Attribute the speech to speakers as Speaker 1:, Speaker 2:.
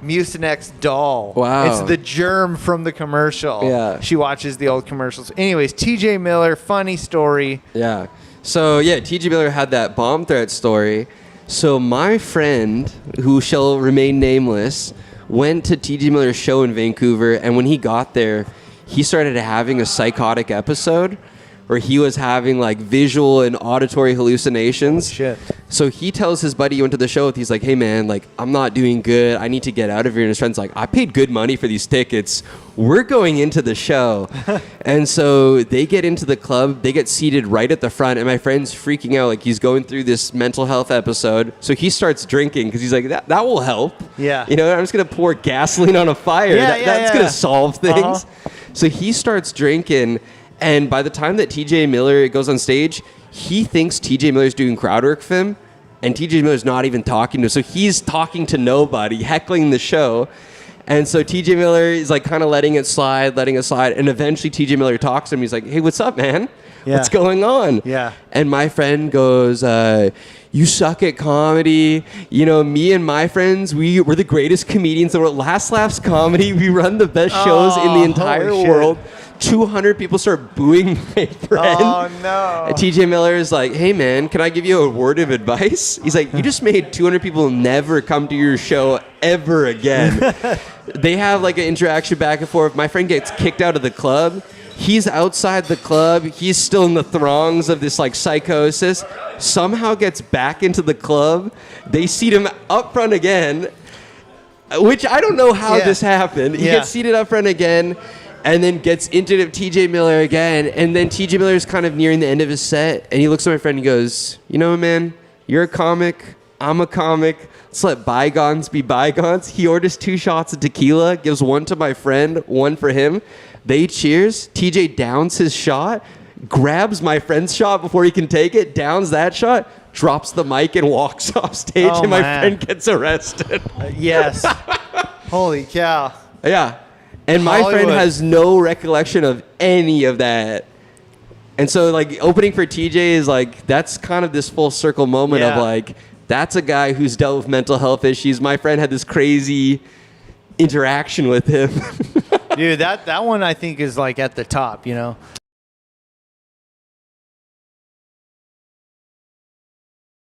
Speaker 1: Mucinex doll.
Speaker 2: Wow.
Speaker 1: It's the germ from the commercial.
Speaker 2: Yeah.
Speaker 1: She watches the old commercials. Anyways, TJ Miller, funny story.
Speaker 2: Yeah. So, yeah, TJ Miller had that bomb threat story. So my friend, who shall remain nameless, went to TJ Miller's show in Vancouver, and when he got there, he started having a psychotic episode where he was having like visual and auditory hallucinations.
Speaker 1: Shit.
Speaker 2: So he tells his buddy he went to the show with, he's like, hey man, like I'm not doing good. I need to get out of here. And his friend's like, I paid good money for these tickets. We're going into the show. And so they get into the club, they get seated right at the front, and my friend's freaking out. Like he's going through this mental health episode. So he starts drinking because he's like, that will help.
Speaker 1: Yeah.
Speaker 2: You know, I'm just going to pour gasoline on a fire. That's going to solve things.
Speaker 1: Uh-huh.
Speaker 2: So he starts drinking. And by the time that TJ Miller goes on stage, he thinks TJ Miller's doing crowd work for him, and TJ Miller's not even talking to him. So he's talking to nobody, heckling the show. And so TJ Miller is like kind of letting it slide. And eventually TJ Miller talks to him. He's like, hey, what's up, man?
Speaker 1: Yeah.
Speaker 2: What's going on?
Speaker 1: Yeah.
Speaker 2: And my friend goes, you suck at comedy. You know, me and my friends, we're the greatest comedians in the world. Last Laughs Comedy, we run the best shows in the entire world. 200 people start booing my friend.
Speaker 1: Oh, no.
Speaker 2: And TJ Miller is like, hey, man, can I give you a word of advice? He's like, you just made 200 people never come to your show ever again. They have like an interaction back and forth. My friend gets kicked out of the club. He's outside the club. He's still in the throngs of this like psychosis. Somehow gets back into the club. They seat him up front again, which I don't know how this happened. He gets seated up front again. And then gets into TJ Miller again. And then TJ Miller is kind of nearing the end of his set. And he looks at my friend and he goes, you know, man, you're a comic. I'm a comic. Let's let bygones be bygones. He orders 2 shots of tequila, gives one to my friend, one for him. They cheers. TJ downs his shot, grabs my friend's shot before he can take it, downs that shot, drops the mic and walks off stage. And my friend gets arrested.
Speaker 1: Yes. Holy cow.
Speaker 2: Yeah. And my friend has no recollection of any of that. And so, like, opening for TJ is, like, that's kind of this full circle moment of, like, that's a guy who's dealt with mental health issues. My friend had this crazy interaction with him.
Speaker 1: Dude, that one I think is, like, at the top, you know?